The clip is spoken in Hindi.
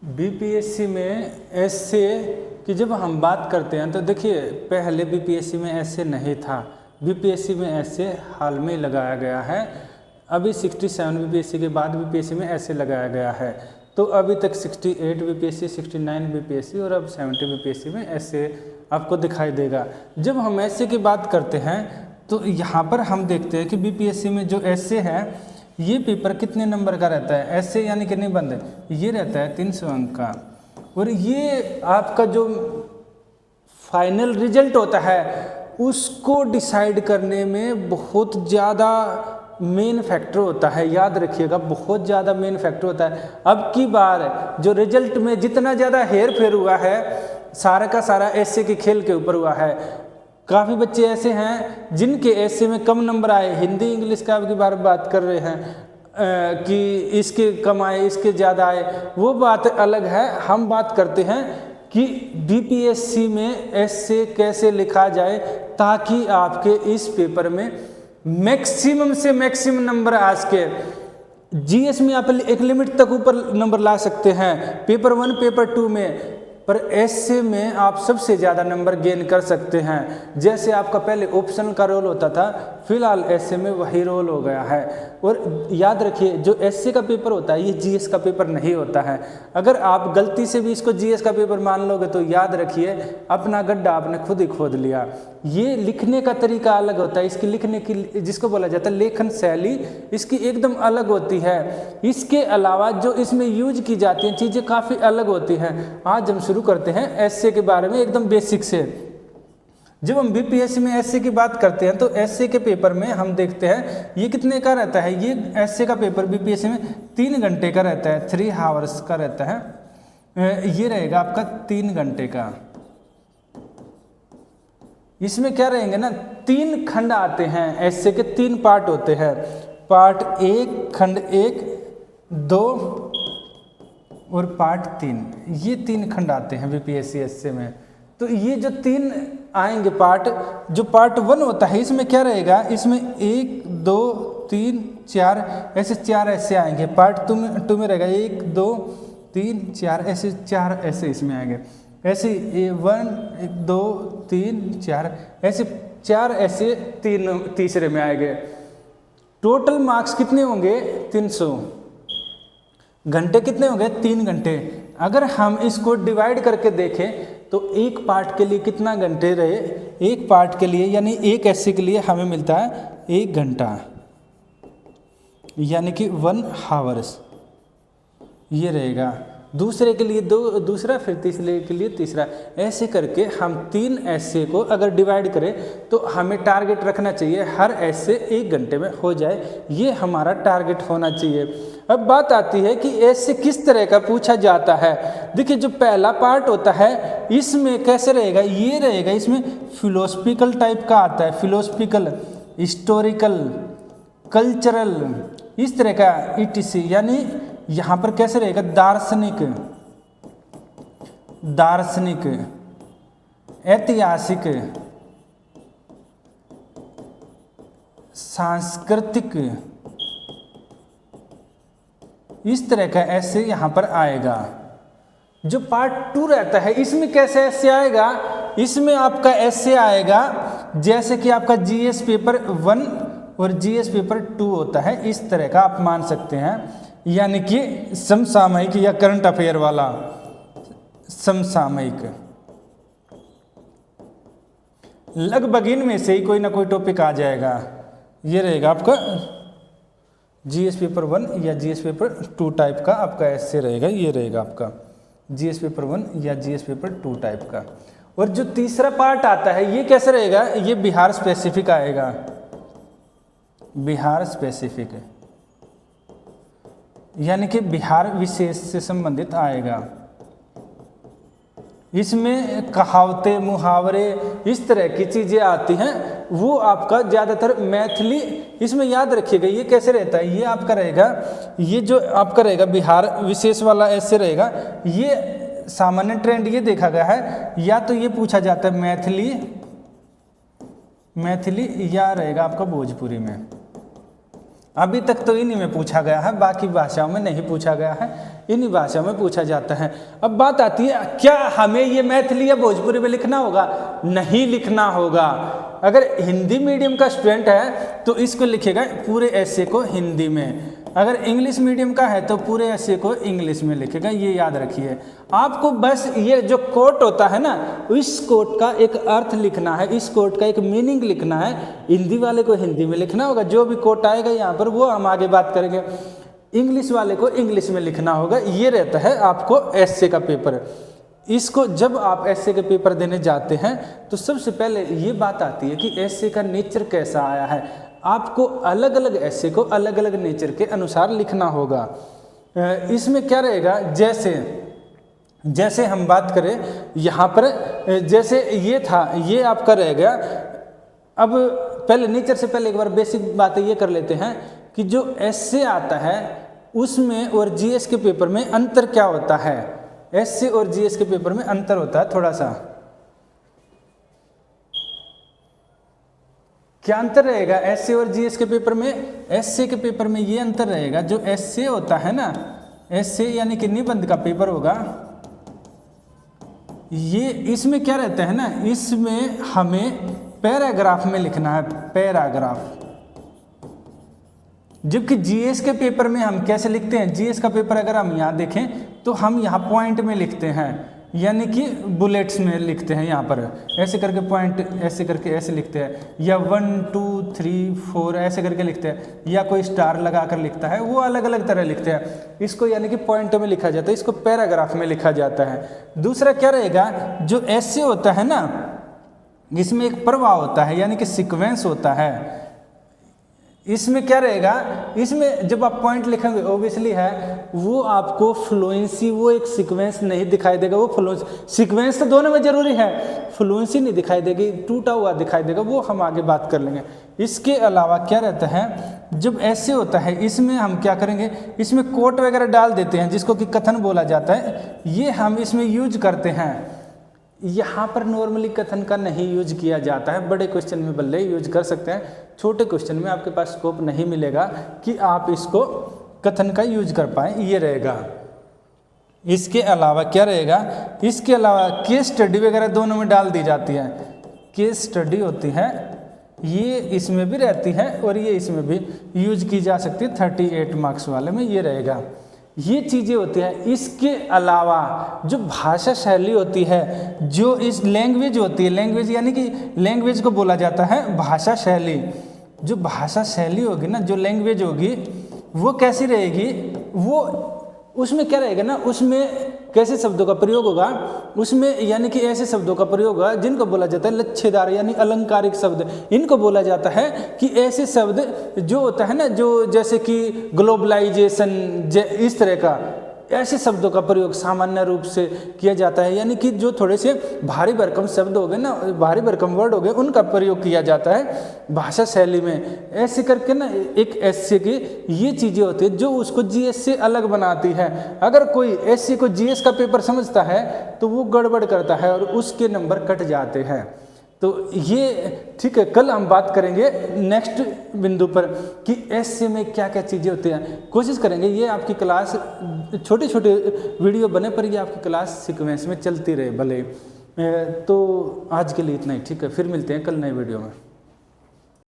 बीपीएससी में ऐसे की जब हम बात करते हैं तो देखिए पहले बीपीएससी में ऐसे नहीं था। बीपीएससी में ऐसे हाल में लगाया गया है। अभी 67 बीपीएससी के बाद बीपीएससी में ऐसे लगाया गया है। तो अभी तक 68 बीपीएससी, 69 बीपीएससी और अब 70 बीपीएससी में ऐसे आपको दिखाई देगा। जब हम ऐसे की बात करते हैं तो यहाँ पर हम देखते हैं कि बीपीएससी में जो ऐसे है ये पेपर कितने नंबर का रहता है। ऐसे यानी कि निबंध ये रहता है 300 अंक का, और ये आपका जो फाइनल रिजल्ट होता है उसको डिसाइड करने में बहुत ज़्यादा मेन फैक्टर होता है। याद रखिएगा, बहुत ज़्यादा मेन फैक्टर होता है। अब की बार जो रिजल्ट में जितना ज़्यादा हेर फेर हुआ है सारा का सारा ऐसे के खेल के ऊपर हुआ है। काफ़ी बच्चे ऐसे हैं जिनके ऐसे में कम नंबर आए। हिंदी इंग्लिश का की बात कर रहे हैं कि इसके कम आए इसके ज़्यादा आए, वो बात अलग है। हम बात करते हैं कि बीपीएससी में ऐसे कैसे लिखा जाए ताकि आपके इस पेपर में मैक्सिमम से मैक्सिमम नंबर आ सके। जीएस में आप एक लिमिट तक ऊपर नंबर ला सकते हैं, पेपर 1 पेपर 2 में, पर ऐसे में आप सबसे ज़्यादा नंबर गेन कर सकते हैं। जैसे आपका पहले ऑप्शनल का रोल होता था, फिलहाल ऐसे में वही रोल हो गया है। और याद रखिए जो ऐसे का पेपर होता है ये जीएस का पेपर नहीं होता है। अगर आप गलती से भी इसको जीएस का पेपर मान लोगे तो याद रखिए अपना गड्ढा आपने खुद ही खोद लिया। ये लिखने का तरीका अलग होता है, इसकी लिखने की जिसको बोला जाता है लेखन शैली इसकी एकदम अलग होती है। इसके अलावा जो इसमें यूज की जाती हैं चीज़ें काफ़ी अलग होती हैं। आज हम शुरू करते हैं एसए के बारे में एकदम बेसिक से। जब हम बीपीएससी में एसए की बात करते हैं तो एसए के पेपर में हम देखते हैं ये कितने का रहता है। ये एसए का पेपर बीपीएससी में 3 घंटे का रहता है, 3 आवर्स का रहता है। ये रहेगा आपका 3 घंटे का। इसमें क्या रहेंगे ना, 3 खंड आते हैं। एसए के 3 पार्ट होते हैं। पार्ट 1, खंड 1, 2 और पार्ट 3, ये 3 खंड आते हैं बीपीएससी एसए में। तो ये जो 3 आएंगे पार्ट, जो पार्ट 1 होता है इसमें क्या रहेगा, इसमें 1, 2, 3, 4 ऐसे 4 ऐसे आएंगे। पार्ट 2 में रहेगा 1, 2, 3, 4 ऐसे 4 ऐसे इसमें आएंगे। ऐसे 1, 2, 3, 4 ऐसे 4 ऐसे 3 तीसरे में आएंगे। टोटल मार्क्स कितने होंगे 300। घंटे कितने होंगे 3 घंटे। अगर हम इसको डिवाइड करके देखें तो एक पार्ट के लिए कितना घंटे रहे, एक पार्ट के लिए यानी एक ऐसे के लिए हमें मिलता है 1 घंटा, यानी कि 1 आवर्स ये रहेगा। दूसरे के लिए दूसरा, फिर तीसरे के लिए तीसरा, ऐसे करके हम 3 ऐसे को अगर डिवाइड करें तो हमें टारगेट रखना चाहिए हर ऐसे 1 घंटे में हो जाए। ये हमारा टारगेट होना चाहिए। अब बात आती है कि ऐसे किस तरह का पूछा जाता है। देखिए जो पहला पार्ट होता है इसमें कैसे रहेगा, ये रहेगा, इसमें फिलोसफिकल टाइप का आता है। फिलोसफिकल, हिस्टोरिकल, कल्चरल, इस तरह का ETC, यानी यहाँ पर कैसे रहेगा दार्शनिक, ऐतिहासिक, सांस्कृतिक, इस तरह का ऐसे यहाँ पर आएगा। जो पार्ट 2 रहता है इसमें कैसे ऐसे आएगा, इसमें आपका ऐसे आएगा जैसे कि आपका जीएस पेपर 1 और जीएस पेपर 2 होता है, इस तरह का आप मान सकते हैं। यानी कि समसामयिक या करंट अफेयर वाला समसामयिक। लगभग इनमें से ही कोई ना कोई टॉपिक आ जाएगा। ये रहेगा आपका जीएस पेपर 1 या जीएस पेपर 2 टाइप का आपका ऐसे रहेगा। ये रहेगा आपका जीएस पेपर 1 या जीएस पेपर 2 टाइप का। और जो तीसरा पार्ट आता है ये कैसे रहेगा, ये बिहार स्पेसिफिक आएगा। बिहार स्पेसिफिक यानी कि बिहार विशेष से संबंधित आएगा। इसमें कहावतें, मुहावरे, इस तरह की चीज़ें आती हैं। वो आपका ज़्यादातर मैथिली, इसमें याद रखिएगा ये कैसे रहता है, ये आपका रहेगा, ये जो आपका रहेगा बिहार विशेष वाला ऐसे रहेगा। ये सामान्य ट्रेंड ये देखा गया है, या तो ये पूछा जाता है मैथिली या रहेगा आपका भोजपुरी में। अभी तक तो इन्हीं में पूछा गया है, बाकी भाषाओं में नहीं पूछा गया है, इन्हीं भाषाओं में पूछा जाता है। अब बात आती है, क्या हमें ये मैथिली या भोजपुरी में लिखना होगा? नहीं लिखना होगा। अगर हिंदी मीडियम का स्टूडेंट है तो इसको लिखेगा पूरे ऐसे को हिंदी में, अगर इंग्लिश मीडियम का है तो पूरे ऐसे को इंग्लिश में लिखेगा। ये याद रखिए। आपको बस ये जो कोट होता है ना, इस कोट का एक अर्थ लिखना है, इस कोट का एक मीनिंग लिखना है। हिंदी वाले को हिंदी में लिखना होगा, जो भी कोट आएगा यहाँ पर वो हम आगे बात करेंगे। इंग्लिश वाले को इंग्लिश में लिखना होगा। ये रहता है आपको एस्से का पेपर। इसको जब आप एस्से के पेपर देने जाते हैं तो सबसे पहले ये बात आती है कि एस्से का नेचर कैसा आया है। आपको अलग अलग एस्से को अलग अलग नेचर के अनुसार लिखना होगा। इसमें क्या रहेगा, जैसे हम बात करें यहाँ पर, जैसे ये था, ये आपका रहेगा। अब पहले नेचर से पहले एक बार बेसिक बातें ये कर लेते हैं कि जो एस्से आता है उसमें और जीएस के पेपर में अंतर क्या होता है। एस्से और जीएस के पेपर में अंतर होता है थोड़ा सा। क्या अंतर रहेगा एस्से और जीएस के पेपर में? एस्से के पेपर में ये अंतर रहेगा, जो एस्से होता है ना, एस्से यानी कि निबंध का पेपर होगा, ये इसमें क्या रहता है ना, इसमें हमें पैराग्राफ में लिखना है, पैराग्राफ। जबकि जीएस के पेपर में हम कैसे लिखते हैं? जीएस का पेपर अगर हम यहाँ देखें तो हम यहाँ पॉइंट में लिखते हैं, यानी कि बुलेट्स में लिखते हैं। यहाँ पर ऐसे करके पॉइंट, ऐसे करके ऐसे लिखते हैं, या 1 2 3 4 ऐसे करके लिखते हैं, या कोई स्टार लगा कर लिखता है, वो अलग अलग तरह लिखते हैं। इसको यानी कि पॉइंट में लिखा जाता है, इसको पैराग्राफ में लिखा जाता है। दूसरा क्या रहेगा, जो एस्से होता है ना, इसमें एक प्रवाह होता है, यानी कि सीक्वेंस होता है। इसमें क्या रहेगा, इसमें जब आप पॉइंट लिखेंगे ऑब्वियसली है वो आपको फ्लुएंसी, वो एक सीक्वेंस नहीं दिखाई देगा। वो फ्लुएंसी, सीक्वेंस तो दोनों में जरूरी है, फ्लुएंसी नहीं दिखाई देगी, टूटा हुआ दिखाई देगा, वो हम आगे बात कर लेंगे। इसके अलावा क्या रहता है, जब ऐसे होता है इसमें हम क्या करेंगे, इसमें कोट वगैरह डाल देते हैं जिसको कि कथन बोला जाता है, ये हम इसमें यूज करते हैं। यहाँ पर नॉर्मली कथन का नहीं यूज किया जाता है, बड़े क्वेश्चन में भले यूज कर सकते हैं, छोटे क्वेश्चन में आपके पास स्कोप नहीं मिलेगा कि आप इसको कथन का यूज कर पाएँ, ये रहेगा। इसके अलावा क्या रहेगा, इसके अलावा केस स्टडी वगैरह दोनों में डाल दी जाती है। केस स्टडी होती है, ये इसमें भी रहती है और ये इसमें भी यूज की जा सकती है। 38 मार्क्स वाले में ये रहेगा। ये चीज़ें होती हैं। इसके अलावा जो भाषा शैली होती है, जो इस लैंग्वेज होती है, लैंग्वेज यानी कि लैंग्वेज को बोला जाता है भाषा शैली। जो भाषा शैली होगी ना, जो लैंग्वेज होगी वो कैसी रहेगी, वो उसमें क्या रहेगा ना, उसमें कैसे शब्दों का प्रयोग होगा, उसमें यानी कि ऐसे शब्दों का प्रयोग होगा जिनको बोला जाता है लच्छेदार यानी अलंकारिक शब्द। इनको बोला जाता है कि ऐसे शब्द जो होता है ना, जो जैसे कि ग्लोबलाइजेशन, इस तरह का ऐसे शब्दों का प्रयोग सामान्य रूप से किया जाता है। यानी कि जो थोड़े से भारी भरकम शब्द हो गए ना, भारी भरकम वर्ड हो गए, उनका प्रयोग किया जाता है भाषा शैली में। ऐसे करके ना एक एस्से की ये चीज़ें होती है जो उसको जीएस से अलग बनाती है। अगर कोई एस्से को जीएस का पेपर समझता है तो वो गड़बड़ करता है और उसके नंबर कट जाते हैं। तो ये ठीक है, कल हम बात करेंगे नेक्स्ट बिंदु पर कि एस्से में क्या क्या चीज़ें होती हैं। कोशिश करेंगे ये आपकी क्लास छोटे छोटे वीडियो बने पर ये आपकी क्लास सीक्वेंस में चलती रहे भले। तो आज के लिए इतना ही, ठीक है, फिर मिलते हैं कल नए वीडियो में।